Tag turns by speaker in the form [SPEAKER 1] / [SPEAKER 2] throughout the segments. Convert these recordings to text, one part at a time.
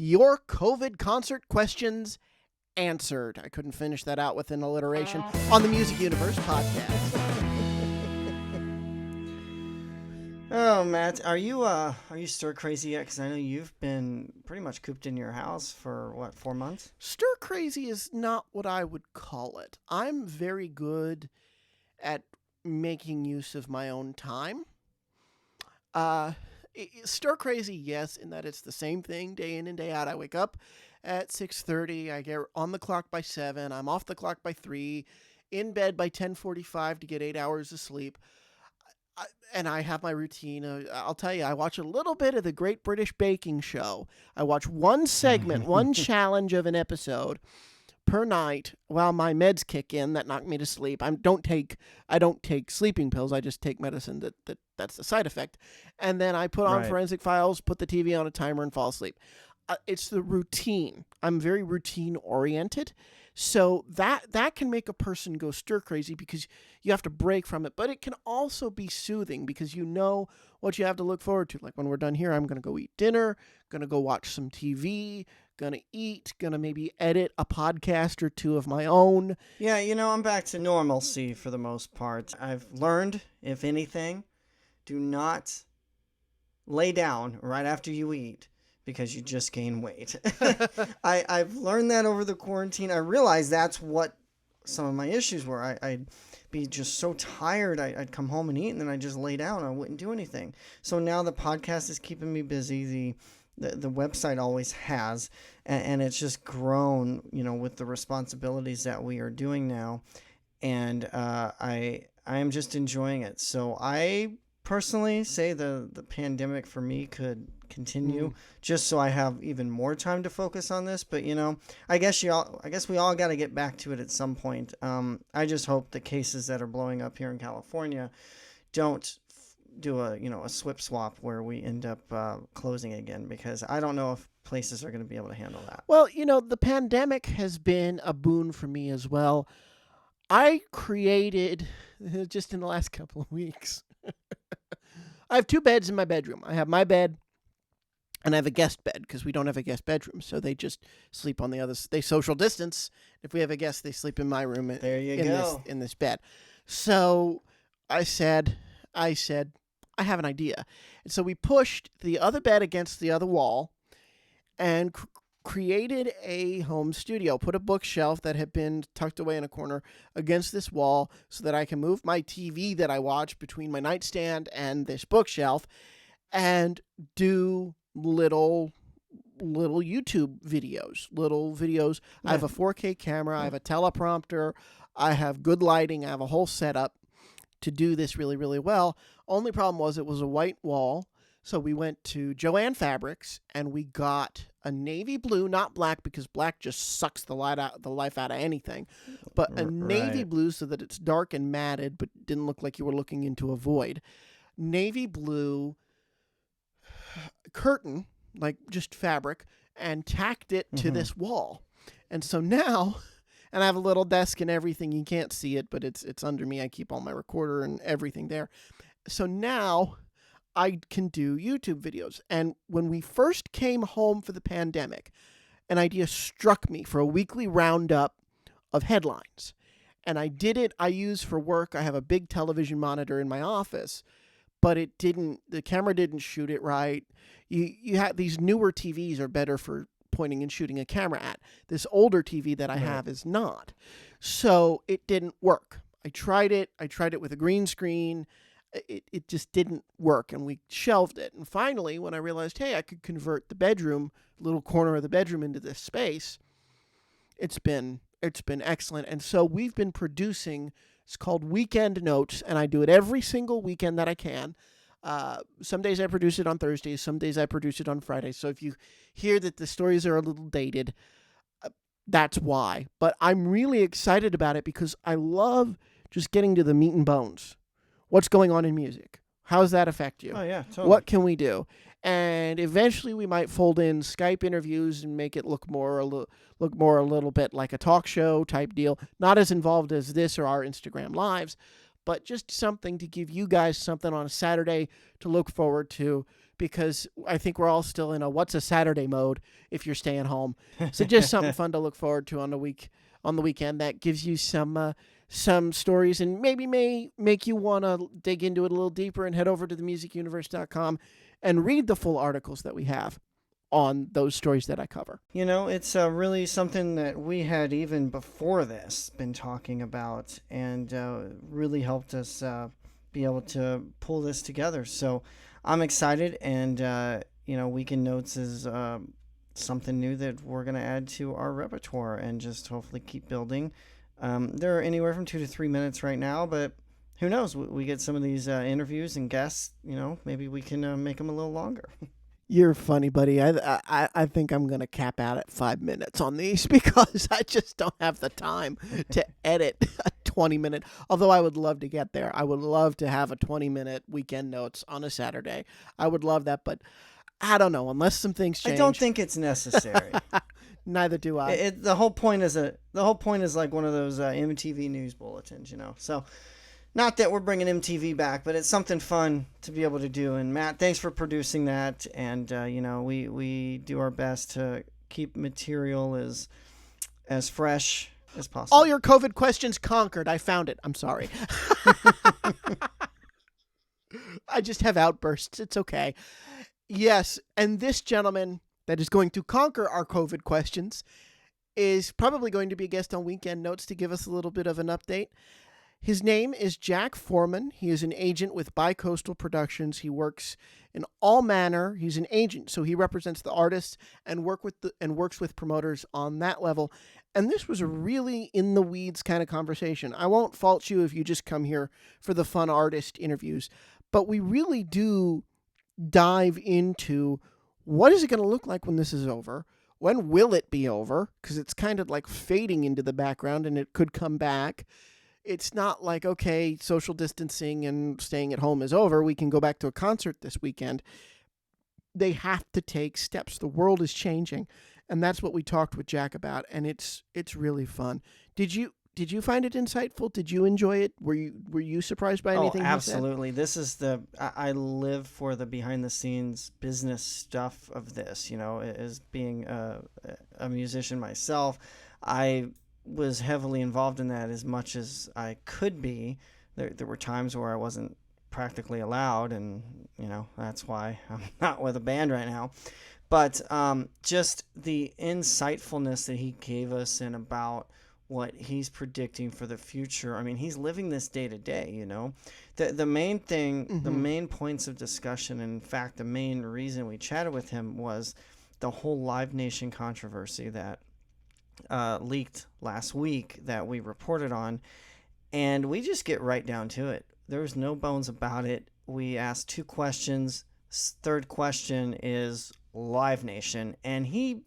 [SPEAKER 1] Your COVID concert questions answered. I couldn't finish that out with an alliteration on the Music Universe podcast.
[SPEAKER 2] Oh, Matt, are you stir crazy yet? Because I know you've been pretty much cooped in your house for, 4 months?
[SPEAKER 1] Stir crazy is not what I would call it. I'm very good at making use of my own time. Stir crazy, yes, in that it's the same thing day in and day out. I wake up at 6:30. I get on the clock by 7. I'm off the clock by 3. In bed by 10:45 to get 8 hours of sleep. And I have my routine. I'll tell you, I watch a little bit of the Great British Baking Show. I watch one segment, one challenge of an episode per night while my meds kick in that knock me to sleep. I don't take sleeping pills. I just take medicine that's the side effect. And then I put on Forensic Files, put the TV on a timer, and fall asleep. It's the routine. I'm very routine oriented. So that can make a person go stir crazy because you have to break from it. But it can also be soothing because you know what you have to look forward to. Like when we're done here, I'm going to go eat dinner, going to go watch some TV, going to eat, going to maybe edit a podcast or two of my own.
[SPEAKER 2] Yeah, I'm back to normalcy for the most part. I've learned, if anything, do not lay down right after you eat, because you just gain weight. I've learned that over the quarantine. I realized that's what some of my issues were. I'd be just so tired. I'd come home and eat, and then I'd just lay down. I wouldn't do anything. So now the podcast is keeping me busy. The website always has, and it's just grown, with the responsibilities that we are doing now. And I am just enjoying it. So I personally say the pandemic for me could continue just so I have even more time to focus on this. But I guess we all got to get back to it at some point. I just hope the cases that are blowing up here in California don't do a swip swap where we end up closing again, because I don't know if places are going to be able to handle that.
[SPEAKER 1] Well, the pandemic has been a boon for me as well. I created just in the last couple of weeks. I have 2 beds in my bedroom. I have my bed, and I have a guest bed because we don't have a guest bedroom. So they just sleep on the other. They social distance. If we have a guest, they sleep in my room.
[SPEAKER 2] There you go.
[SPEAKER 1] In this bed. So I said, I have an idea. And so we pushed the other bed against the other wall and created a home studio. Put a bookshelf that had been tucked away in a corner against this wall so that I can move my TV that I watch between my nightstand and this bookshelf and do little YouTube videos. Yeah. I have a 4K camera. I have a teleprompter. I have good lighting. I have a whole setup to do this really, really well. Only problem was it was a white wall. So we went to Joann Fabrics and we got a navy blue, not black because black just sucks the life out of anything, but a navy blue so that it's dark and matted, but didn't look like you were looking into a void. Navy blue curtain, like just fabric, and tacked it to this wall. And so now, and I have a little desk and everything. You can't see it, but it's under me. I keep all my recorder and everything there. So now I can do YouTube videos. And when we first came home for the pandemic, an idea struck me for a weekly roundup of headlines. And I did it. I use for work. I have a big television monitor in my office, but the camera didn't shoot it right. You have these newer TVs are better for pointing and shooting a camera at. This older TV that I have is not. So it didn't work. I tried it with a green screen. It just didn't work, and we shelved it. And finally, when I realized, hey, I could convert the bedroom, little corner of the bedroom, into this space, it's been excellent. And so we've been producing, it's called Weekend Notes, and I do it every single weekend that I can. Some days I produce it on Thursdays, some days I produce it on Fridays. So if you hear that the stories are a little dated, that's why. But I'm really excited about it because I love just getting to the meat and bones. What's going on in music? How does that affect you?
[SPEAKER 2] Oh, yeah, totally.
[SPEAKER 1] What can we do? And eventually we might fold in Skype interviews and make it look more a little bit like a talk show type deal. Not as involved as this or our Instagram lives, but just something to give you guys something on a Saturday to look forward to because I think we're all still in a what's a Saturday mode if you're staying home. So just something fun to look forward to on the weekend that gives you some stories and maybe may make you want to dig into it a little deeper and head over to themusicuniverse.com and read the full articles that we have on those stories that I cover.
[SPEAKER 2] It's really something that we had even before this been talking about, and really helped us be able to pull this together. So I'm excited, and Weekend Notes is something new that we're going to add to our repertoire and just hopefully keep building. There are anywhere from 2 to 3 minutes right now, but who knows? We get some of these interviews and guests, maybe we can make them a little longer.
[SPEAKER 1] You're funny, buddy. I think I'm going to cap out at 5 minutes on these because I just don't have the time to edit a 20-minute. Although I would love to get there. I would love to have a 20-minute Weekend Notes on a Saturday. I would love that, but I don't know. Unless some things change.
[SPEAKER 2] I don't think it's necessary.
[SPEAKER 1] Neither do I.
[SPEAKER 2] The whole point is like one of those MTV news bulletins, So, not that we're bringing MTV back, but it's something fun to be able to do. And Matt, thanks for producing that. And we do our best to keep material as fresh as possible.
[SPEAKER 1] All your COVID questions conquered. I found it. I'm sorry. I just have outbursts. It's okay. Yes, and this gentleman that is going to conquer our COVID questions is probably going to be a guest on Weekend Notes to give us a little bit of an update. His name is Jack Forman. He is an agent with BiCoastal Productions. He works in all manner. He's an agent, so he represents the artists and works with promoters on that level. And this was a really in the weeds kind of conversation. I won't fault you if you just come here for the fun artist interviews, but we really do dive into what is it going to look like when this is over? When will it be over? Because it's kind of like fading into the background and it could come back. It's not like, okay, social distancing and staying at home is over. We can go back to a concert this weekend. They have to take steps. The world is changing. And that's what we talked with Jack about. And it's really fun. Did you find it insightful? Did you enjoy it? Were you surprised by anything?
[SPEAKER 2] Oh, absolutely. This is I live for the behind the scenes business stuff of this, as being a musician myself. I was heavily involved in that as much as I could be. There were times where I wasn't practically allowed, and that's why I'm not with a band right now. But just the insightfulness that he gave us and about what he's predicting for the future. I mean, he's living this day to day, The main thing, the main points of discussion, and in fact, the main reason we chatted with him was the whole Live Nation controversy that leaked last week that we reported on, and we just get right down to it. There's no bones about it. We asked 2 questions. Third question is Live Nation, and he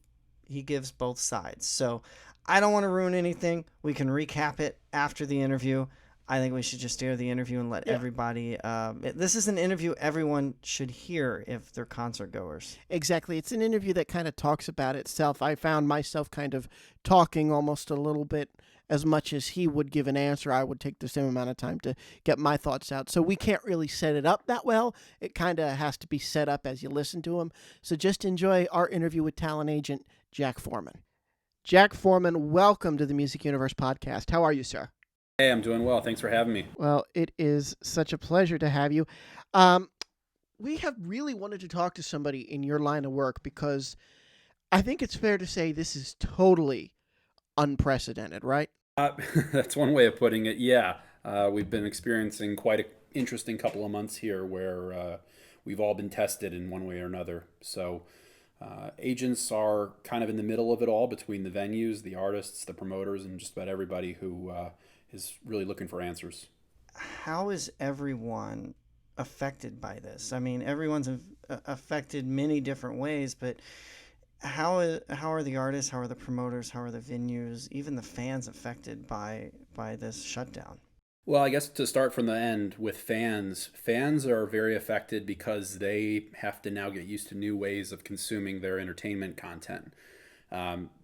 [SPEAKER 2] gives both sides. So I don't want to ruin anything. We can recap it after the interview. I think we should just air the interview and let everybody... this is an interview everyone should hear if they're concert goers.
[SPEAKER 1] Exactly. It's an interview that kind of talks about itself. I found myself kind of talking almost a little bit as much as he would give an answer. I would take the same amount of time to get my thoughts out. So we can't really set it up that well. It kind of has to be set up as you listen to him. So just enjoy our interview with talent agent Jack Forman. Jack Forman, welcome to the Music Universe podcast. How are you, sir?
[SPEAKER 3] Hey, I'm doing well. Thanks for having me.
[SPEAKER 1] Well, it is such a pleasure to have you. We have really wanted to talk to somebody in your line of work because I think it's fair to say this is totally unprecedented, right?
[SPEAKER 3] That's one way of putting it. Yeah. We've been experiencing quite an interesting couple of months here where we've all been tested in one way or another. So agents are kind of in the middle of it all between the venues, the artists, the promoters, and just about everybody who is really looking for answers.
[SPEAKER 2] How is everyone affected by this? I mean, everyone's affected many different ways, but how are the artists, how are the promoters, how are the venues, even the fans affected by this shutdown?
[SPEAKER 3] Well, I guess to start from the end with fans are very affected because they have to now get used to new ways of consuming their entertainment content.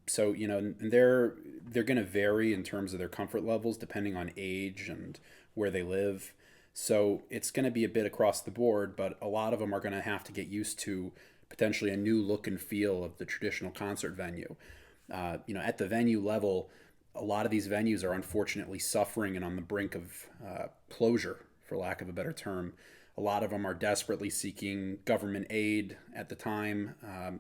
[SPEAKER 3] So, they're going to vary in terms of their comfort levels depending on age and where they live. So it's going to be a bit across the board, but a lot of them are going to have to get used to potentially a new look and feel of the traditional concert venue. At the venue level, a lot of these venues are unfortunately suffering and on the brink of closure, for lack of a better term. A lot of them are desperately seeking government aid at the time.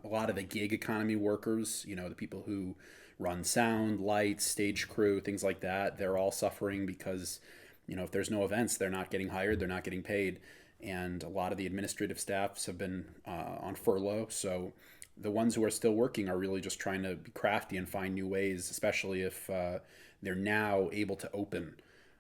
[SPEAKER 3] A lot of the gig economy workers, the people who run sound, lights, stage crew, things like that, they're all suffering because, if there's no events, they're not getting hired, they're not getting paid. And a lot of the administrative staffs have been on furlough. So the ones who are still working are really just trying to be crafty and find new ways, especially if they're now able to open,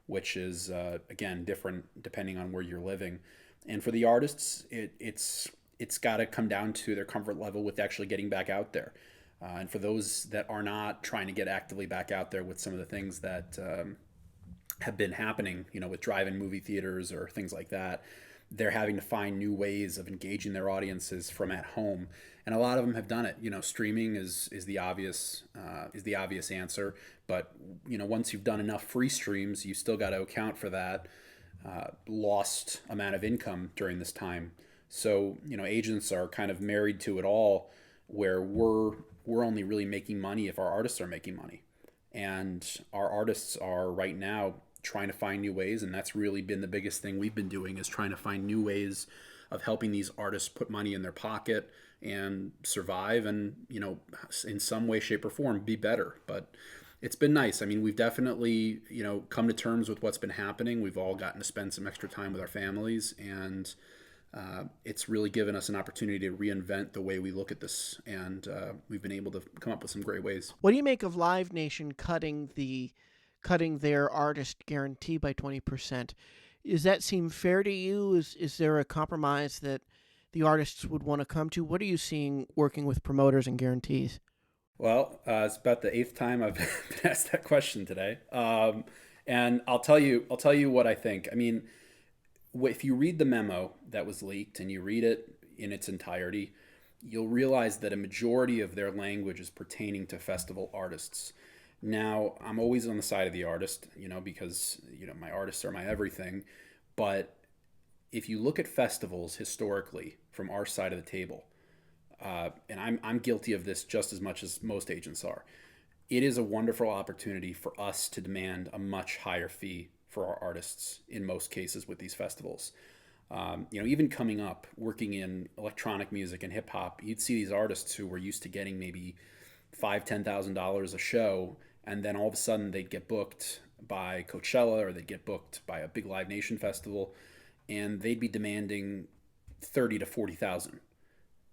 [SPEAKER 3] which is, again, different depending on where you're living. And for the artists, it's got to come down to their comfort level with actually getting back out there. And for those that are not trying to get actively back out there with some of the things that have been happening, with drive-in movie theaters or things like that, they're having to find new ways of engaging their audiences from at home, and a lot of them have done it. Streaming is the obvious answer, but once you've done enough free streams, you still got to account for that lost amount of income during this time. So agents are kind of married to it all, where we're only really making money if our artists are making money, and our artists are right now trying to find new ways, and that's really been the biggest thing we've been doing, is trying to find new ways of helping these artists put money in their pocket and survive and, in some way, shape, or form be better. But it's been nice. I mean, we've definitely, come to terms with what's been happening. We've all gotten to spend some extra time with our families, and it's really given us an opportunity to reinvent the way we look at this, and we've been able to come up with some great ways.
[SPEAKER 1] What do you make of Live Nation cutting their artist guarantee by 20%? Does that seem fair to you? Is there a compromise that the artists would want to come to? What are you seeing working with promoters and guarantees?
[SPEAKER 3] Well, it's about the 8th time I've been asked that question today, and I'll tell you what I think. I mean, if you read the memo that was leaked and you read it in its entirety, you'll realize that a majority of their language is pertaining to festival artists. Now, I'm always on the side of the artist, because, my artists are my everything. But if you look at festivals historically from our side of the table, and I'm guilty of this just as much as most agents are, it is a wonderful opportunity for us to demand a much higher fee for our artists in most cases with these festivals. Even coming up, working in electronic music and hip hop, you'd see these artists who were used to getting maybe $5,000-$10,000 a show, and then all of a sudden they'd get booked by Coachella or they'd get booked by a big Live Nation festival, and they'd be demanding $30,000 to $40,000.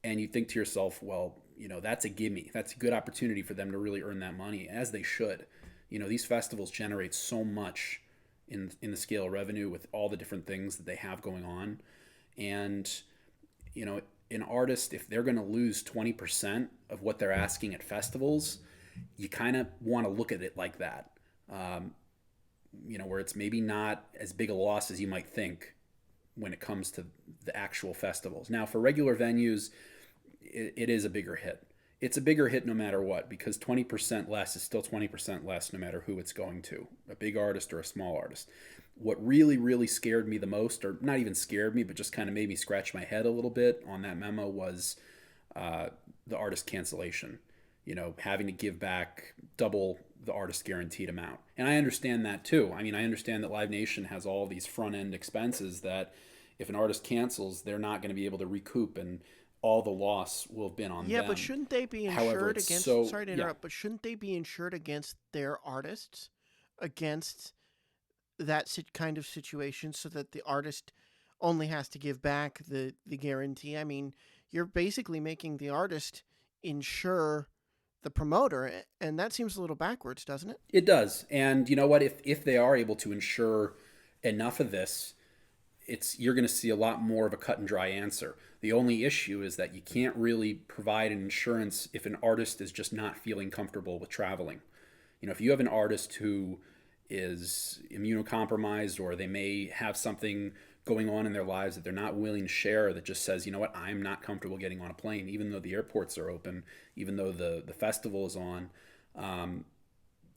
[SPEAKER 3] And you think to yourself, well, that's a gimme. That's a good opportunity for them to really earn that money, as they should. These festivals generate so much in the scale of revenue with all the different things that they have going on. And, an artist, if they're going to lose 20% of what they're asking at festivals, you kind of want to look at it like that, where it's maybe not as big a loss as you might think when it comes to the actual festivals. Now, for regular venues, it is a bigger hit. It's a bigger hit no matter what, because 20% less is still 20% less no matter who it's going to, a big artist or a small artist. What really, really scared me the most, or not even scared me, but just kind of made me scratch my head a little bit on that memo, was the artist cancellation, having to give back double the artist guaranteed amount. And I understand that too. I mean, I understand that Live Nation has all these front end expenses that if an artist cancels, they're not going to be able to recoup, and all the loss will have been on them.
[SPEAKER 1] Yeah, but shouldn't they be insured against? Sorry to interrupt, but shouldn't they be insured against their artists, against that kind of situation, so that the artist only has to give back the guarantee? I mean, you're basically making the artist insure the promoter, and that seems a little backwards, doesn't it?
[SPEAKER 3] It does. And you know what? If they are able to insure enough of this, you're going to see a lot more of a cut and dry answer. The only issue is that you can't really provide an insurance if an artist is just not feeling comfortable with traveling. If you have an artist who is immunocompromised, or they may have something going on in their lives that they're not willing to share, that just says, I'm not comfortable getting on a plane, even though the airports are open, even though the festival is on,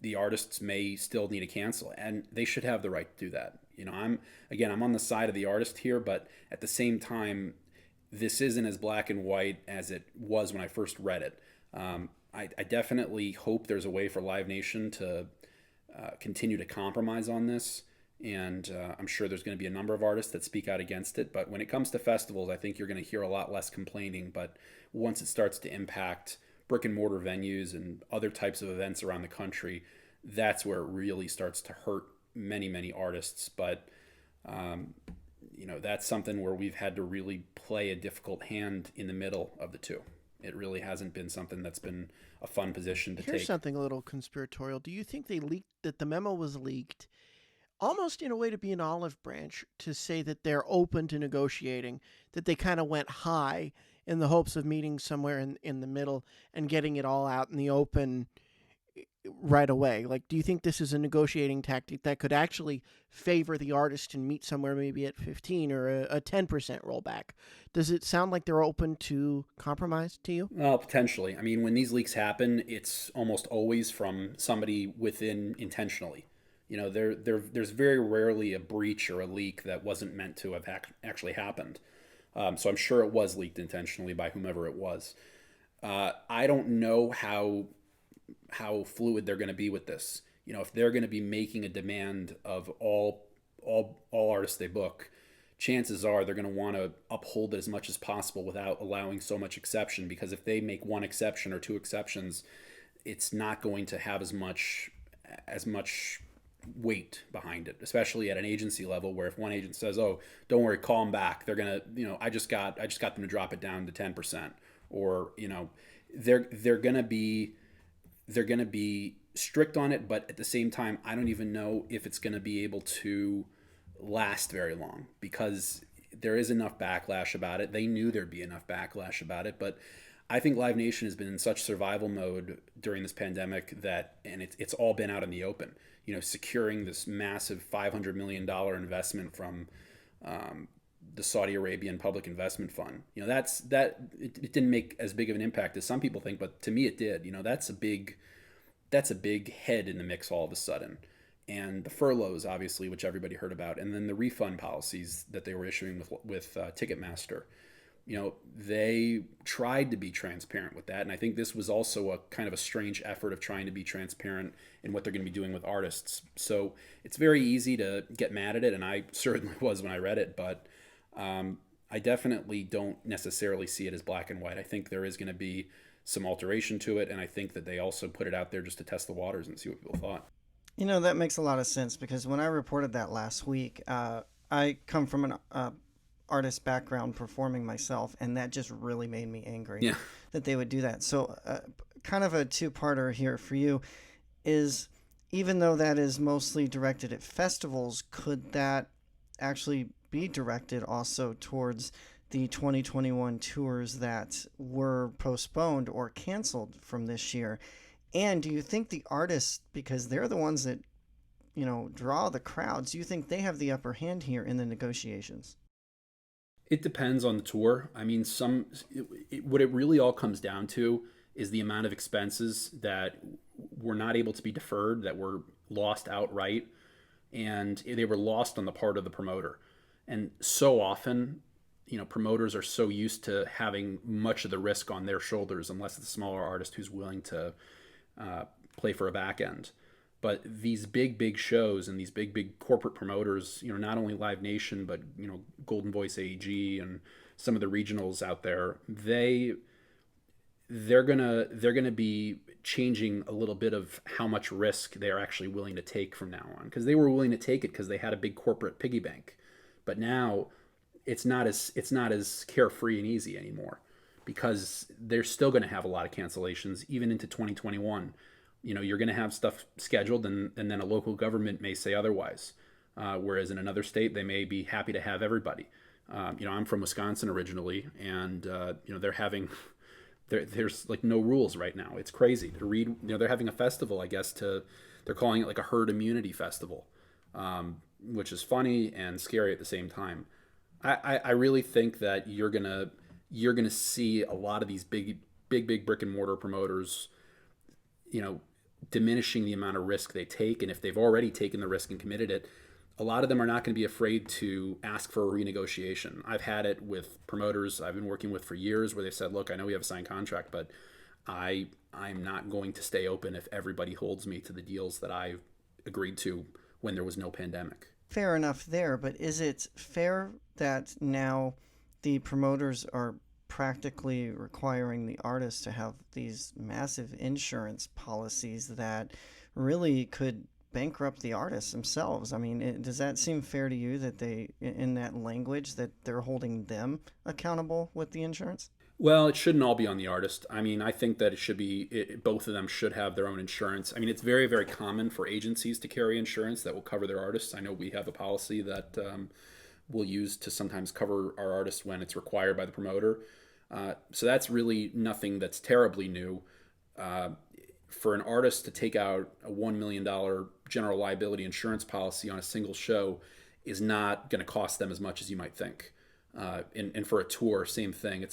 [SPEAKER 3] the artists may still need to cancel, and they should have the right to do that. I'm on the side of the artist here, but at the same time, this isn't as black and white as it was when I first read it. I definitely hope there's a way for Live Nation to continue to compromise on this. And I'm sure there's going to be a number of artists that speak out against it. But when it comes to festivals, I think you're going to hear a lot less complaining. But once it starts to impact brick and mortar venues and other types of events around the country, that's where it really starts to hurt many, many artists. But, that's something where we've had to really play a difficult hand in the middle of the two. It really hasn't been something that's been a fun position to take.
[SPEAKER 1] Here's something a little conspiratorial. Do you think that the memo was leaked almost in a way to be an olive branch to say that they're open to negotiating, that they kind of went high in the hopes of meeting somewhere in the middle and getting it all out in the open right away? Like, do you think this is a negotiating tactic that could actually favor the artist and meet somewhere maybe at 15 or a 10% rollback? Does it sound like they're open to compromise to you?
[SPEAKER 3] Well, potentially. I mean, when these leaks happen, it's almost always from somebody within intentionally. There's very rarely a breach or a leak that wasn't meant to have actually happened. So I'm sure it was leaked intentionally by whomever it was. I don't know how fluid they're going to be with this. If they're going to be making a demand of all artists they book, chances are they're going to want to uphold it as much as possible without allowing so much exception. Because if they make one exception or two exceptions, it's not going to have as much weight behind it, especially at an agency level, where if one agent says, "Oh, don't worry, call them back," they're gonna, I just got them to drop it down to 10%, or they're gonna be strict on it, but at the same time, I don't even know if it's gonna be able to last very long, because there is enough backlash about it. They knew there'd be enough backlash about it, but I think Live Nation has been in such survival mode during this pandemic and it's all been out in the open. Securing this massive $500 million investment from the Saudi Arabian Public Investment Fund. It didn't make as big of an impact as some people think, but to me it did. That's a big head in the mix all of a sudden. And the furloughs, obviously, which everybody heard about, and then the refund policies that they were issuing with Ticketmaster. They tried to be transparent with that. And I think this was also a kind of a strange effort of trying to be transparent in what they're going to be doing with artists. So it's very easy to get mad at it. And I certainly was when I read it, but I definitely don't necessarily see it as black and white. I think there is going to be some alteration to it. And I think that they also put it out there just to test the waters and see what people thought.
[SPEAKER 2] That makes a lot of sense, because when I reported that last week, I come from an artist background performing myself, and that just really made me angry that they would do that. So kind of a two-parter here for you is, even though that is mostly directed at festivals, could that actually be directed also towards the 2021 tours that were postponed or canceled from this year? And do you think the artists, because they're the ones that draw the crowds, do you think they have the upper hand here in the negotiations?
[SPEAKER 3] It depends on the tour. I mean, what it really all comes down to is the amount of expenses that were not able to be deferred, that were lost outright, and they were lost on the part of the promoter. And so often, promoters are so used to having much of the risk on their shoulders, unless it's a smaller artist who's willing to play for a back end. But these big shows and these big corporate promoters, not only Live Nation, but Golden Voice AEG and some of the regionals out there, they're gonna be changing a little bit of how much risk they're actually willing to take from now on, because they were willing to take it because they had a big corporate piggy bank. But now it's not as carefree and easy anymore, because they're still going to have a lot of cancellations even into 2021. You're going to have stuff scheduled, and then a local government may say otherwise. Whereas in another state, they may be happy to have everybody. I'm from Wisconsin originally, and there's like no rules right now. It's crazy to read. They're having a festival, I guess, they're calling it like a herd immunity festival, which is funny and scary at the same time. I really think that you're gonna see a lot of these big brick and mortar promoters, diminishing the amount of risk they take. And if they've already taken the risk and committed it, a lot of them are not going to be afraid to ask for a renegotiation. I've had it with promoters I've been working with for years where they've said, look, I know we have a signed contract, but I'm not going to stay open if everybody holds me to the deals that I agreed to when there was no pandemic.
[SPEAKER 2] Fair enough there, but is it fair that now the promoters are practically requiring the artists to have these massive insurance policies that really could bankrupt the artists themselves? I mean, does that seem fair to you that they, in that language, that they're holding them accountable with the insurance?
[SPEAKER 3] Well, it shouldn't all be on the artist. I mean, I think that it should be, both of them should have their own insurance. I mean, it's very, very common for agencies to carry insurance that will cover their artists. I know we have a policy that we'll use to sometimes cover our artists when it's required by the promoter. So that's really nothing that's terribly new. For an artist to take out a $1 million general liability insurance policy on a single show is not going to cost them as much as you might think. And for a tour, same thing.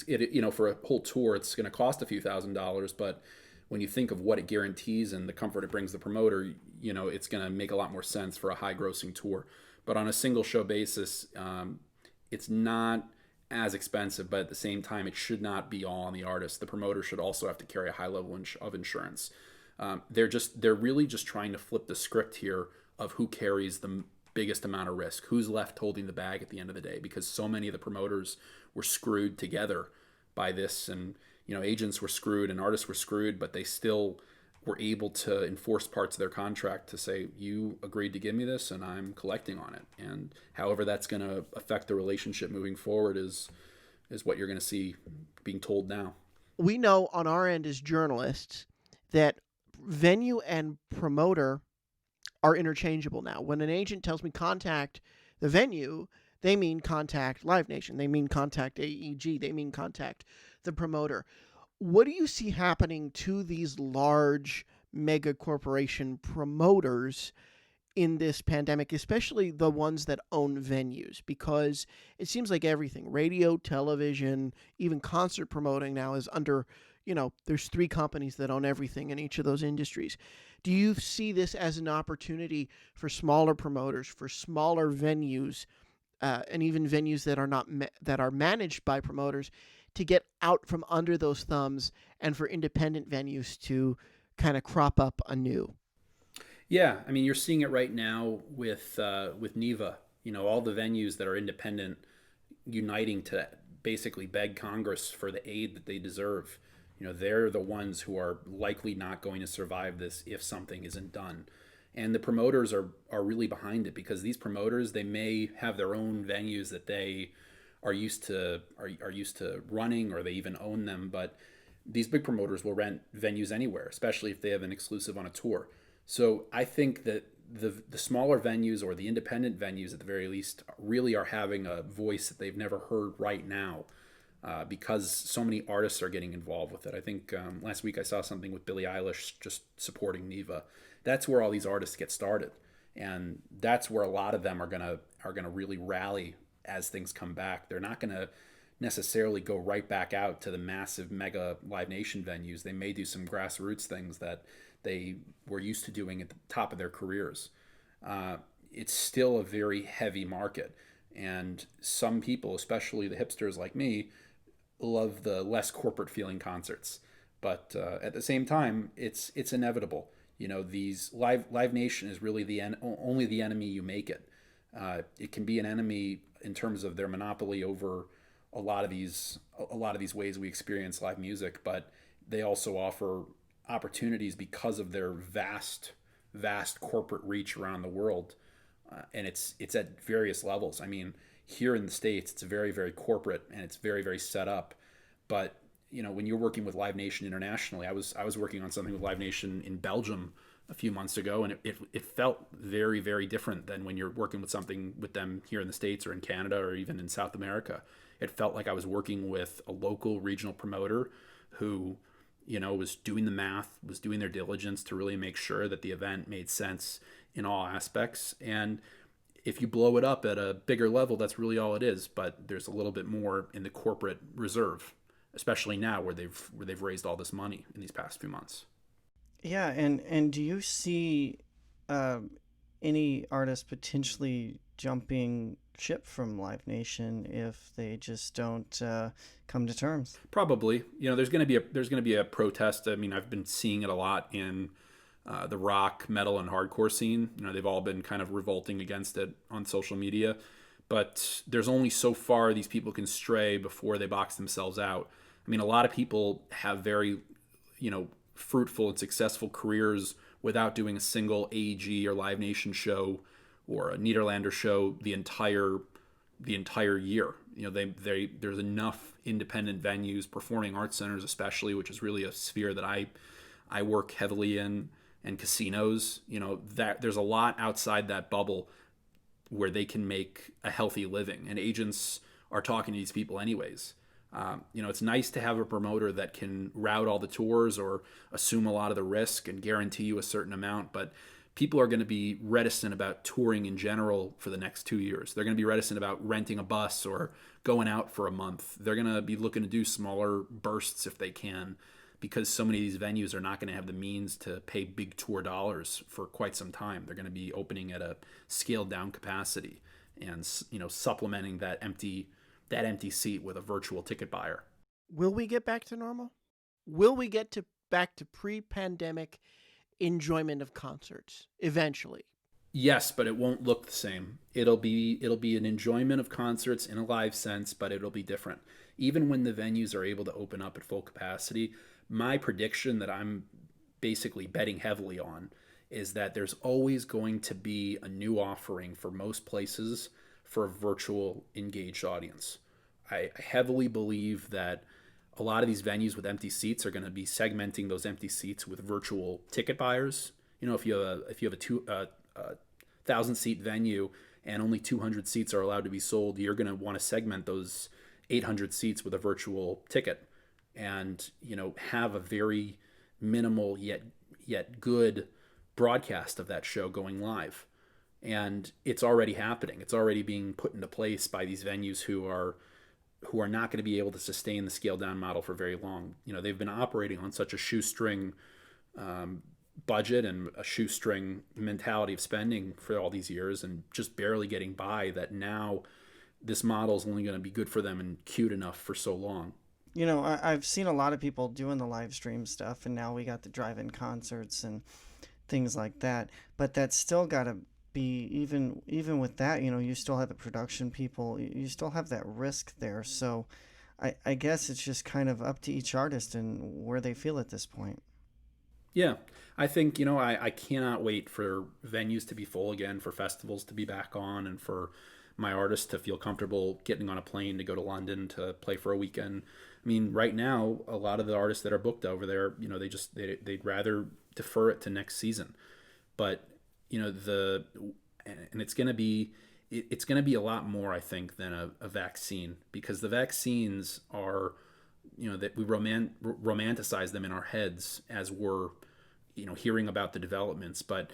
[SPEAKER 3] For a whole tour, it's going to cost a few $1,000s, but when you think of what it guarantees and the comfort it brings the promoter, it's going to make a lot more sense for a high grossing tour. But on a single show basis, it's not as expensive, but at the same time, it should not be all on the artist. The promoter should also have to carry a high level of insurance. They're really just trying to flip the script here of who carries the biggest amount of risk, who's left holding the bag at the end of the day, because so many of the promoters were screwed together by this, and agents were screwed and artists were screwed, but they still were able to enforce parts of their contract to say, you agreed to give me this and I'm collecting on it. And however that's going to affect the relationship moving forward is what you're going to see being told now.
[SPEAKER 1] We know on our end as journalists that venue and promoter are interchangeable now. When an agent tells me contact the venue, they mean contact Live Nation. They mean contact AEG. They mean contact the promoter. What do you see happening to these large mega corporation promoters in this pandemic, especially the ones that own venues? Because it seems like everything, radio, television, even concert promoting now is under, there's 3 companies that own everything in each of those industries. Do you see this as an opportunity for smaller promoters, for smaller venues, and even venues that are not that are managed by promoters, to get out from under those thumbs, and for independent venues to kind of crop up anew?
[SPEAKER 3] Yeah, I mean, you're seeing it right now with NEVA. All the venues that are independent uniting to basically beg Congress for the aid that they deserve. They're the ones who are likely not going to survive this if something isn't done. And the promoters are really behind it, because these promoters, they may have their own venues that they are used to running, or they even own them, but these big promoters will rent venues anywhere, especially if they have an exclusive on a tour. So I think that the smaller venues, or the independent venues at the very least, really are having a voice that they've never heard right now. Because so many artists are getting involved with it. I think last week I saw something with Billie Eilish just supporting NEVA. That's where all these artists get started, and that's where a lot of them are gonna really rally as things come back. They're not gonna necessarily go right back out to the massive mega Live Nation venues. They may do some grassroots things that they were used to doing at the top of their careers. It's still a very heavy market, and some people, especially the hipsters like me, love the less corporate feeling concerts. But at the same time, it's inevitable. These Live Nation is really only the enemy you make it. It can be an enemy in terms of their monopoly over a lot of these ways we experience live music, but they also offer opportunities because of their vast corporate reach around the world, and it's at various levels. I mean, here in the States, it's very, very corporate and it's very, very set up. But when you're working with Live Nation internationally, I was working on something with Live Nation in Belgium a few months ago, and it felt very, very different than when you're working with something with them here in the States or in Canada or even in South America. It felt like I was working with a local regional promoter who was doing the math, was doing their diligence to really make sure that the event made sense in all aspects. And if you blow it up at a bigger level, that's really all it is. But there's a little bit more in the corporate reserve, especially now where they've raised all this money in these past few months.
[SPEAKER 2] Yeah, and do you see any artist potentially jumping ship from Live Nation if they just don't come to terms?
[SPEAKER 3] Probably. There's going to be a protest. I mean, I've been seeing it a lot in the rock, metal, and hardcore scene. They've all been kind of revolting against it on social media. But there's only so far these people can stray before they box themselves out. I mean, a lot of people have very, fruitful and successful careers without doing a single AEG or Live Nation show or a Niederlander show the entire year. There's enough independent venues, performing arts centers especially, which is really a sphere that I work heavily in, and casinos. That there's a lot outside that bubble where they can make a healthy living, and agents are talking to these people anyways. It's nice to have a promoter that can route all the tours or assume a lot of the risk and guarantee you a certain amount, but people are going to be reticent about touring in general for the next 2 years. They're going to be reticent about renting a bus or going out for a month. They're going to be looking to do smaller bursts if they can, because so many of these venues are not going to have the means to pay big tour dollars for quite some time. They're going to be opening at a scaled down capacity and supplementing that empty seat with a virtual ticket buyer.
[SPEAKER 1] Will we get back to normal? Will we get back to pre-pandemic enjoyment of concerts eventually?
[SPEAKER 3] Yes, but it won't look the same. It'll be an enjoyment of concerts in a live sense, but it'll be different. Even when the venues are able to open up at full capacity, my prediction that I'm basically betting heavily on is that there's always going to be a new offering for most places for a virtual engaged audience. I heavily believe that a lot of these venues with empty seats are going to be segmenting those empty seats with virtual ticket buyers. If you have a 1,000-seat venue and only 200 seats are allowed to be sold, you're going to want to segment those 800 seats with a virtual ticket, and have a very minimal yet good broadcast of that show going live. And it's already happening. It's already being put into place by these venues who are not going to be able to sustain the scale down model for very long. They've been operating on such a shoestring budget and a shoestring mentality of spending for all these years and just barely getting by, that now this model is only going to be good for them and cute enough for so long.
[SPEAKER 2] I've seen a lot of people doing the live stream stuff, and now we got the drive-in concerts and things like that. But that's still got to be, even with that, you still have the production people. You still have that risk there. So I guess it's just kind of up to each artist and where they feel at this point.
[SPEAKER 3] Yeah, I think, I cannot wait for venues to be full again, for festivals to be back on, and for my artists to feel comfortable getting on a plane to go to London to play for a weekend. I mean, right now, a lot of the artists that are booked over there, they'd rather defer it to next season. But, and it's going to be a lot more, I think, than a vaccine, because the vaccines are, that we romanticize them in our heads as we're, hearing about the developments, but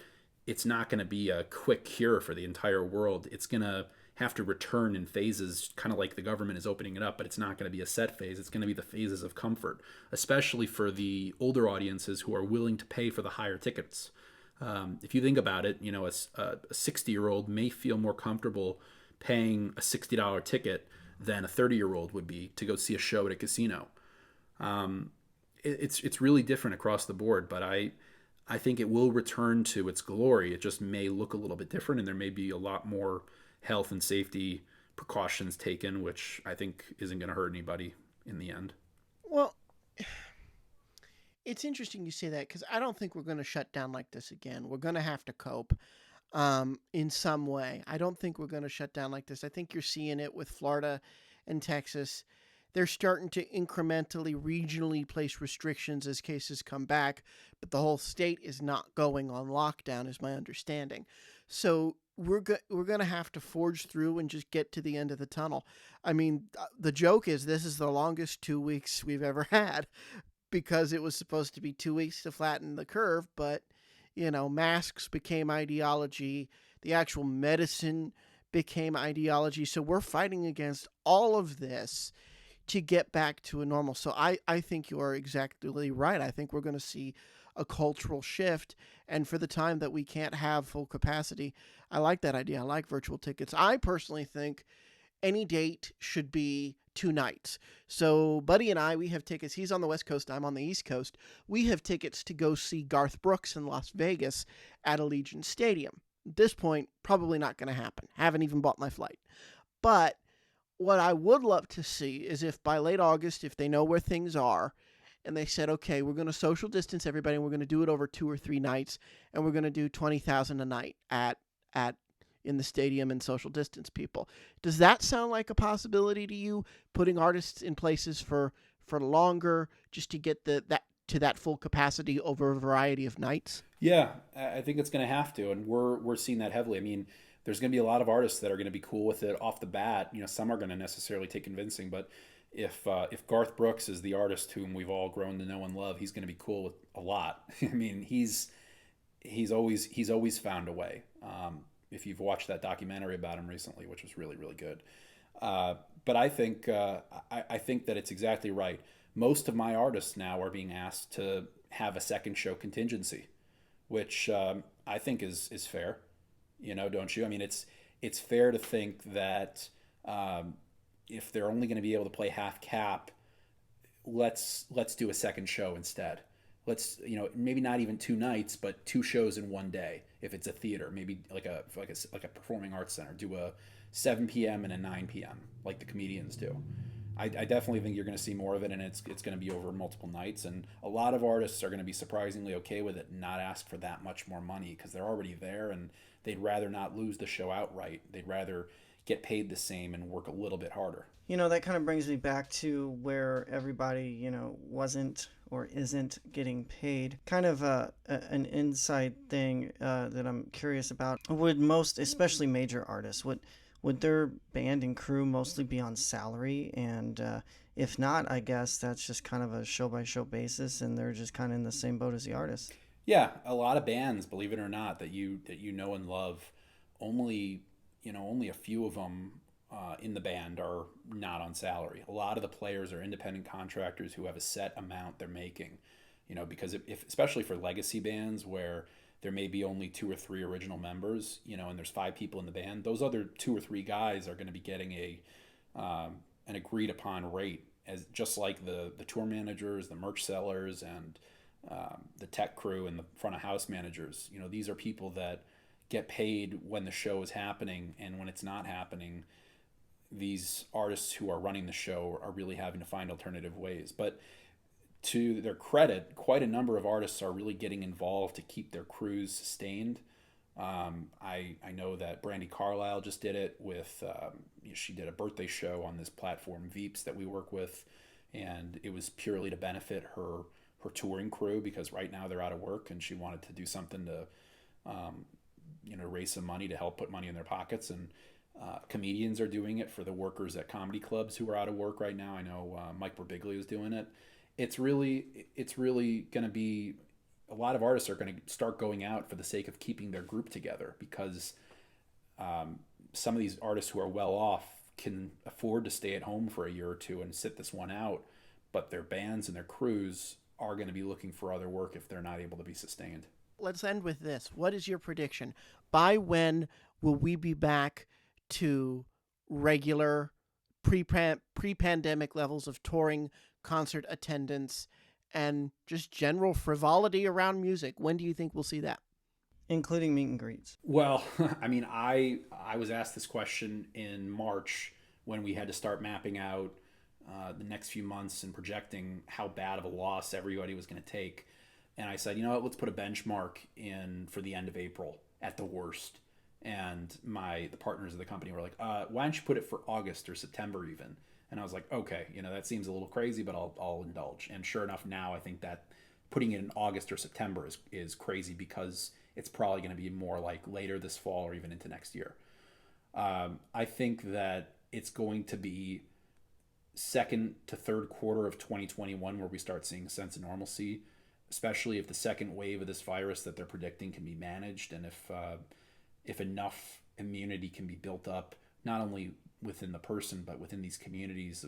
[SPEAKER 3] it's not going to be a quick cure for the entire world. It's going to have to return in phases, kind of like the government is opening it up, but it's not going to be a set phase. It's going to be the phases of comfort, especially for the older audiences who are willing to pay for the higher tickets. If you think about it, a 60-year-old may feel more comfortable paying a $60 ticket than a 30-year-old would be to go see a show at a casino. It's really different across the board, but I think it will return to its glory. It just may look a little bit different, and there may be a lot more health and safety precautions taken, which I think isn't going to hurt anybody in the end.
[SPEAKER 1] Well, it's interesting you say that, because I don't think we're going to shut down like this again. We're going to have to cope in some way. I don't think we're going to shut down like this. I think you're seeing it with Florida and Texas. They're starting to incrementally, regionally place restrictions as cases come back, but the whole state is not going on lockdown, is my understanding. So we're going to have to forge through and just get to the end of the tunnel. I mean, the joke is this is the longest 2 weeks we've ever had, because it was supposed to be 2 weeks to flatten the curve, but, masks became ideology. The actual medicine became ideology. So we're fighting against all of this to get back to a normal. So I think you are exactly right. I think we're going to see a cultural shift. And for the time that we can't have full capacity, I like that idea. I like virtual tickets. I personally think any date should be 2 nights. So, Buddy and I, we have tickets. He's on the West Coast, I'm on the East Coast. We have tickets to go see Garth Brooks in Las Vegas at Allegiant Stadium. At this point, probably not going to happen. Haven't even bought my flight. But what I would love to see is if by late August, if they know where things are, and they said, okay, we're going to social distance everybody, and we're going to do it over 2 or 3 nights, and we're going to do 20,000 a night at in the stadium and social distance people. Does that sound like a possibility to you? Putting artists in places for longer, just to get that full capacity over a variety of nights?
[SPEAKER 3] Yeah, I think it's going to have to, and we're seeing that heavily. I mean, there's going to be a lot of artists that are going to be cool with it off the bat. You know, some are going to necessarily take convincing, but if Garth Brooks is the artist whom we've all grown to know and love, he's going to be cool with a lot. I mean, he's always found a way. If you've watched that documentary about him recently, which was really, really good. But I think I think that it's exactly right. Most of my artists now are being asked to have a second show contingency, which I think is fair. You know, don't you? I mean, it's fair to think that if they're only going to be able to play half cap, let's do a second show instead. Let's, you know, maybe not even 2 nights, but 2 shows in one day. If it's a theater, maybe like a performing arts center, do a 7 p.m. and a 9 p.m. like the comedians do. I definitely think you're going to see more of it, and it's going to be over multiple nights. And a lot of artists are going to be surprisingly okay with it and not ask for that much more money because they're already there, and they'd rather not lose the show outright. They'd rather get paid the same and work a little bit harder.
[SPEAKER 2] You know, that kind of brings me back to where everybody, you know, wasn't or isn't getting paid. Kind of an inside thing that I'm curious about. Would most, especially major artists, would their band and crew mostly be on salary? And if not, I guess that's just kind of a show-by-show basis, and they're just kind of in the same boat as the artists.
[SPEAKER 3] Yeah, a lot of bands, believe it or not, that you know and love, only a few of them in the band are not on salary. A lot of the players are independent contractors who have a set amount they're making. You know, because if especially for legacy bands where there may be only 2 or 3 original members, you know, and there's 5 people in the band, those other 2 or 3 guys are going to be getting an agreed upon rate, as just like the tour managers, the merch sellers, and the tech crew and the front of house managers. You know, these are people that get paid when the show is happening, and when it's not happening, these artists who are running the show are really having to find alternative ways. But to their credit, quite a number of artists are really getting involved to keep their crews sustained. I know that Brandi Carlile just did it with, she did a birthday show on this platform, Veeps, that we work with, and it was purely to benefit her touring crew because right now they're out of work, and she wanted to do something to, raise some money to help put money in their pockets. And comedians are doing it for the workers at comedy clubs who are out of work right now. I know Mike Birbiglia is doing it. It's really going to be, a lot of artists are going to start going out for the sake of keeping their group together because some of these artists who are well off can afford to stay at home for a year or 2 and sit this one out, but their bands and their crews are going to be looking for other work if they're not able to be sustained.
[SPEAKER 1] Let's end with this. What is your prediction? By when will we be back to regular pre-pandemic levels of touring, concert attendance, and just general frivolity around music? When do you think we'll see that?
[SPEAKER 2] Including meet and greets.
[SPEAKER 3] Well, I mean, I was asked this question in March when we had to start mapping out the next few months and projecting how bad of a loss everybody was going to take. And I said, you know what, let's put a benchmark in for the end of April at the worst. And the partners of the company were like, why don't you put it for August or September even? And I was like, okay, that seems a little crazy, but I'll indulge. And sure enough, now I think that putting it in August or September is crazy because it's probably going to be more like later this fall or even into next year. I think that it's going to be second to third quarter of 2021 where we start seeing a sense of normalcy, especially if the second wave of this virus that they're predicting can be managed, and if enough immunity can be built up, not only within the person but within these communities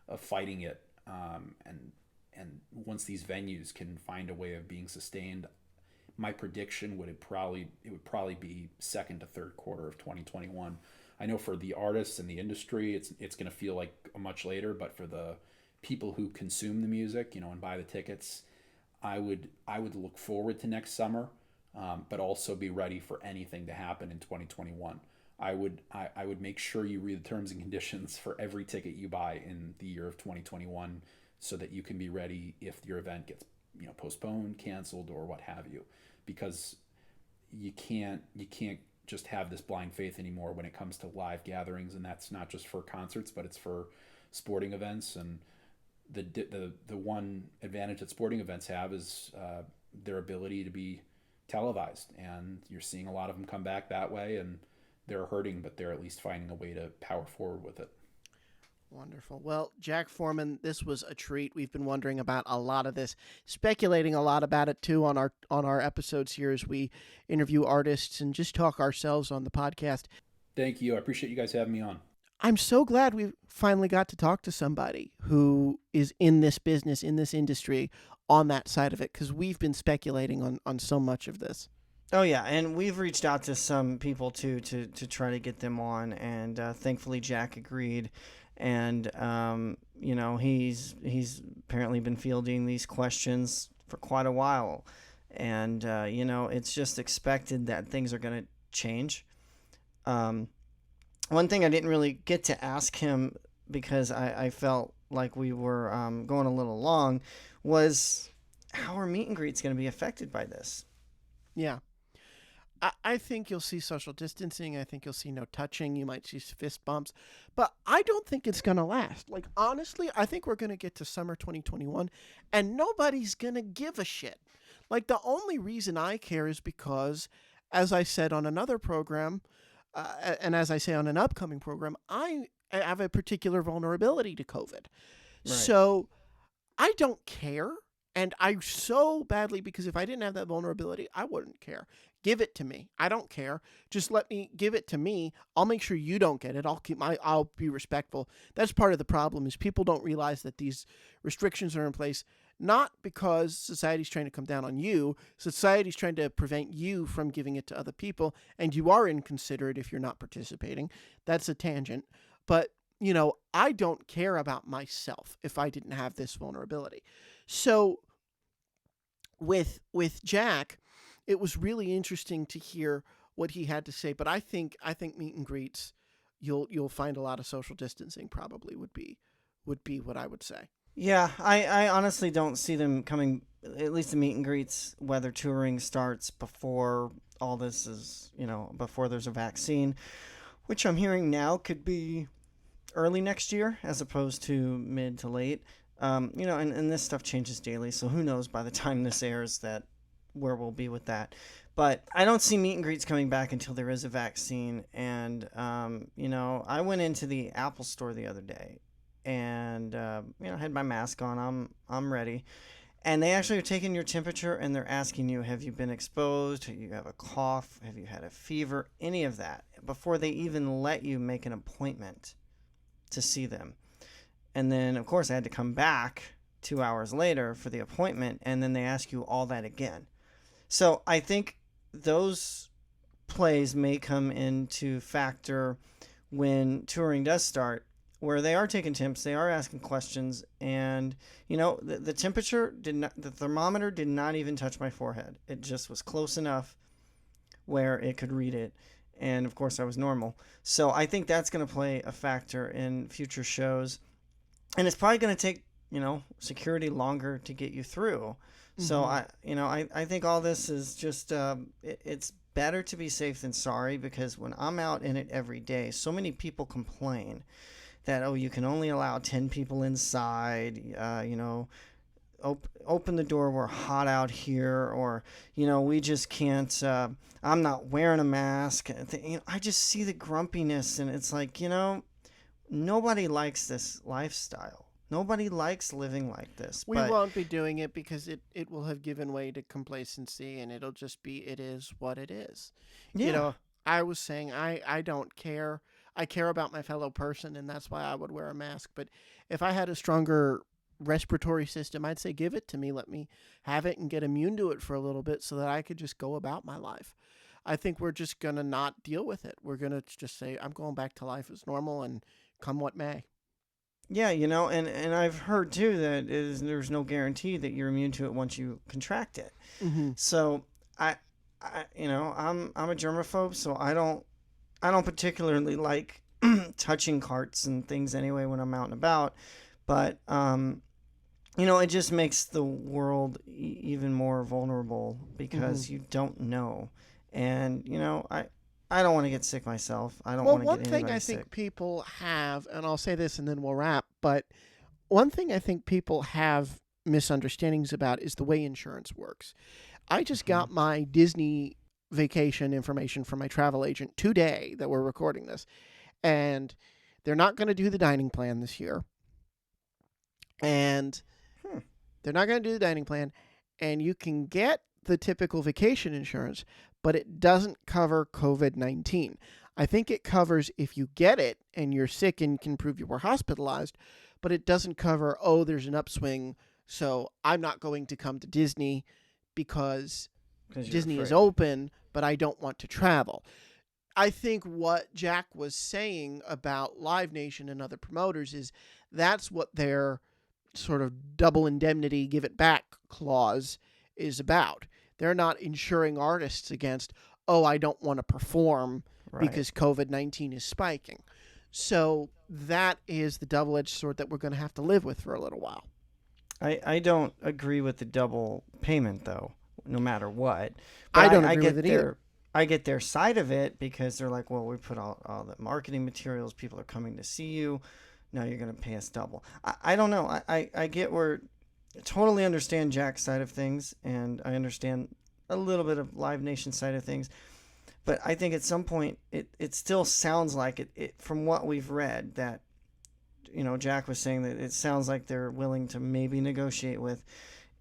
[SPEAKER 3] of fighting it, and once these venues can find a way of being sustained, my prediction would probably be second to third quarter of 2021. I know for the artists and the industry, it's going to feel like much later, but for the people who consume the music, and buy the tickets, I would look forward to next summer, but also be ready for anything to happen in 2021. I would make sure you read the terms and conditions for every ticket you buy in the year of 2021, so that you can be ready if your event gets postponed, canceled, or what have you, because you can't just have this blind faith anymore when it comes to live gatherings, and that's not just for concerts, but it's for sporting events. And the one advantage that sporting events have is their ability to be televised, and you're seeing a lot of them come back that way, and they're hurting, but they're at least finding a way to power forward with it.
[SPEAKER 1] Wonderful. Well, Jack Forman, this was a treat. We've been wondering about a lot of this, speculating a lot about it too on our episodes here as we interview artists and just talk ourselves on the podcast.
[SPEAKER 3] Thank you. I appreciate you guys having me on.
[SPEAKER 1] I'm so glad we finally got to talk to somebody who is in this business, in this industry, on that side of it, because we've been speculating on so much of this.
[SPEAKER 2] Oh yeah, and we've reached out to some people too to try to get them on, and thankfully Jack agreed. And he's apparently been fielding these questions for quite a while, and it's just expected that things are going to change. One thing I didn't really get to ask him, because I felt like we were going a little long, was how are meet and greets going to be affected by this?
[SPEAKER 1] Yeah. I think you'll see social distancing. I think you'll see no touching. You might see fist bumps. But I don't think it's going to last. Like, honestly, I think we're going to get to summer 2021, and nobody's going to give a shit. Like, the only reason I care is because, as I said on another program, and as I say on an upcoming program, I have a particular vulnerability to COVID. Right. So I don't care. And I so badly, because if I didn't have that vulnerability, I wouldn't care. Give it to me. I don't care. Just let me give it to me. I'll make sure you don't get it. I'll be respectful. That's part of the problem, is people don't realize that these restrictions are in place, not because society's trying to come down on you. Society's trying to prevent you from giving it to other people, and you are inconsiderate if you're not participating. That's a tangent. But, I don't care about myself if I didn't have this vulnerability. So with Jack, it was really interesting to hear what he had to say. But I think meet and greets, you'll find a lot of social distancing probably would be what I would say.
[SPEAKER 2] Yeah, I honestly don't see them coming, at least the meet and greets, whether touring starts before all this is, before there's a vaccine, which I'm hearing now could be early next year as opposed to mid to late. And this stuff changes daily, so who knows by the time this airs that where we'll be with that. But I don't see meet and greets coming back until there is a vaccine. And, I went into the Apple store the other day and, had my mask on. I'm ready. And they actually are taking your temperature and they're asking you, have you been exposed? Do you have a cough? Have you had a fever? Any of that before they even let you make an appointment to see them. And then, of course, I had to come back 2 hours later for the appointment, and then they ask you all that again. So I think those plays may come into factor when touring does start, where they are taking temps, they are asking questions, and, the temperature the thermometer did not even touch my forehead. It just was close enough where it could read it. And, of course, I was normal. So I think that's going to play a factor in future shows. And it's probably going to take, security longer to get you through. Mm-hmm. So I think all this is just, it's better to be safe than sorry, because when I'm out in it every day, so many people complain that, you can only allow 10 people inside, open the door, we're hot out here, or, we just can't, I'm not wearing a mask. I just see the grumpiness, and it's like, nobody likes this lifestyle. Nobody likes living like this.
[SPEAKER 1] We won't be doing it because it will have given way to complacency, and it'll just be, it is what it is. Yeah. I was saying I don't care. I care about my fellow person, and that's why I would wear a mask. But if I had a stronger respiratory system, I'd say give it to me. Let me have it and get immune to it for a little bit so that I could just go about my life. I think we're just going to not deal with it. We're going to just say, I'm going back to life as normal and come what may.
[SPEAKER 2] Yeah, and I've heard too that there's no guarantee that you're immune to it once you contract it.
[SPEAKER 1] Mm-hmm.
[SPEAKER 2] So I'm a germaphobe, so I don't particularly like touching carts and things anyway when I'm out and about. But it just makes the world even more vulnerable because you don't know, and I don't want to get sick myself. I don't want to get anybody sick.
[SPEAKER 1] One thing I think people have, and I'll say this and then we'll wrap, but one thing I think people have misunderstandings about is the way insurance works. I just got my Disney vacation information from my travel agent today that we're recording this, and they're not going to do the dining plan this year. And they're not going to do the dining plan, and you can get the typical vacation insurance, but it doesn't cover COVID-19. I think it covers if you get it and you're sick and can prove you were hospitalized, but it doesn't cover, there's an upswing, so I'm not going to come to Disney because Disney is open, but I don't want to travel. I think what Jack was saying about Live Nation and other promoters is that's what their sort of double indemnity, give it back clause is about. They're not insuring artists against, I don't want to perform because COVID-19 is spiking. So that is the double-edged sword that we're going to have to live with for a little while.
[SPEAKER 2] I don't agree with the double payment, though, no matter what.
[SPEAKER 1] But I don't agree with it either.
[SPEAKER 2] I get their side of it because they're like, well, we put all the marketing materials. People are coming to see you. Now you're going to pay us double. I don't know. I get where I totally understand Jack's side of things, and I understand a little bit of Live Nation side of things. But I think at some point it still sounds like it from what we've read that, Jack was saying that it sounds like they're willing to maybe negotiate with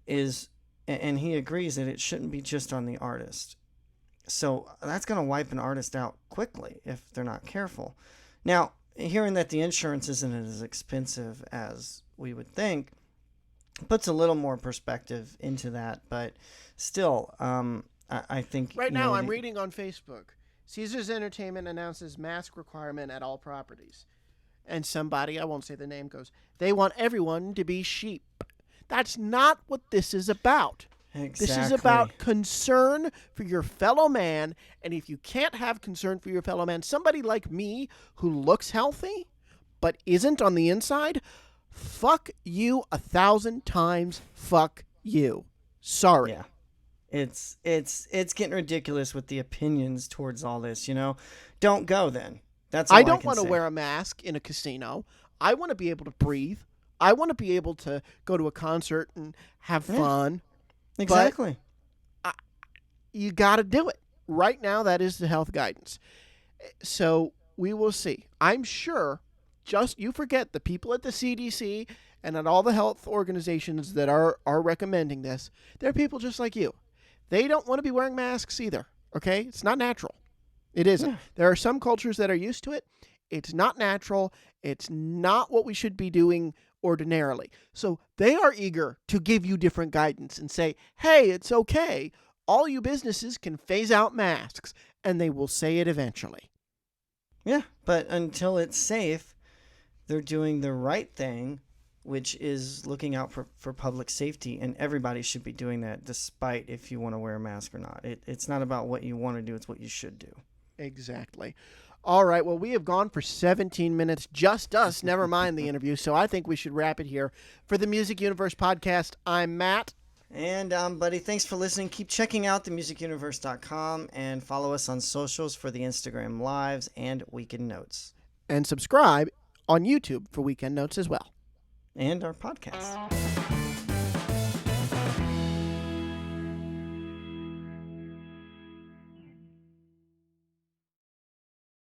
[SPEAKER 2] and he agrees that it shouldn't be just on the artist. So that's going to wipe an artist out quickly if they're not careful. Now, hearing that the insurance isn't as expensive as we would think puts a little more perspective into that, but still, I think...
[SPEAKER 1] Right now, I'm reading on Facebook, Caesars Entertainment announces mask requirement at all properties. And somebody, I won't say the name, goes, they want everyone to be sheep. That's not what this is about.
[SPEAKER 2] Exactly.
[SPEAKER 1] This is about concern for your fellow man, and if you can't have concern for your fellow man, somebody like me who looks healthy but isn't on the inside, fuck you 1,000 times, fuck you. Sorry.
[SPEAKER 2] Yeah. It's getting ridiculous with the opinions towards all this, Don't go then. That's all
[SPEAKER 1] I don't
[SPEAKER 2] want
[SPEAKER 1] to wear a mask in a casino. I want to be able to breathe. I want to be able to go to a concert and have fun.
[SPEAKER 2] Exactly.
[SPEAKER 1] But you got to do it. Right now, that is the health guidance. So we will see. I'm sure, just you forget the people at the CDC and at all the health organizations that are recommending this, they're people just like you. They don't want to be wearing masks either, okay? It's not natural. It isn't. Yeah. There are some cultures that are used to it. It's not natural. It's not what we should be doing ordinarily. So they are eager to give you different guidance and say, hey, it's okay. All you businesses can phase out masks, and they will say it eventually.
[SPEAKER 2] Yeah, but until it's safe, they're doing the right thing, which is looking out for public safety, and everybody should be doing that despite if you want to wear a mask or not. It's not about what you want to do, it's what you should do.
[SPEAKER 1] Exactly. All right, well, we have gone for 17 minutes, just us, never mind the interview, so I think we should wrap it here. For the Music Universe podcast, I'm Matt.
[SPEAKER 2] And Buddy, thanks for listening. Keep checking out themusicuniverse.com and follow us on socials for the Instagram Lives and Weekend Notes.
[SPEAKER 1] And subscribe on YouTube for Weekend Notes as well.
[SPEAKER 2] And our podcast.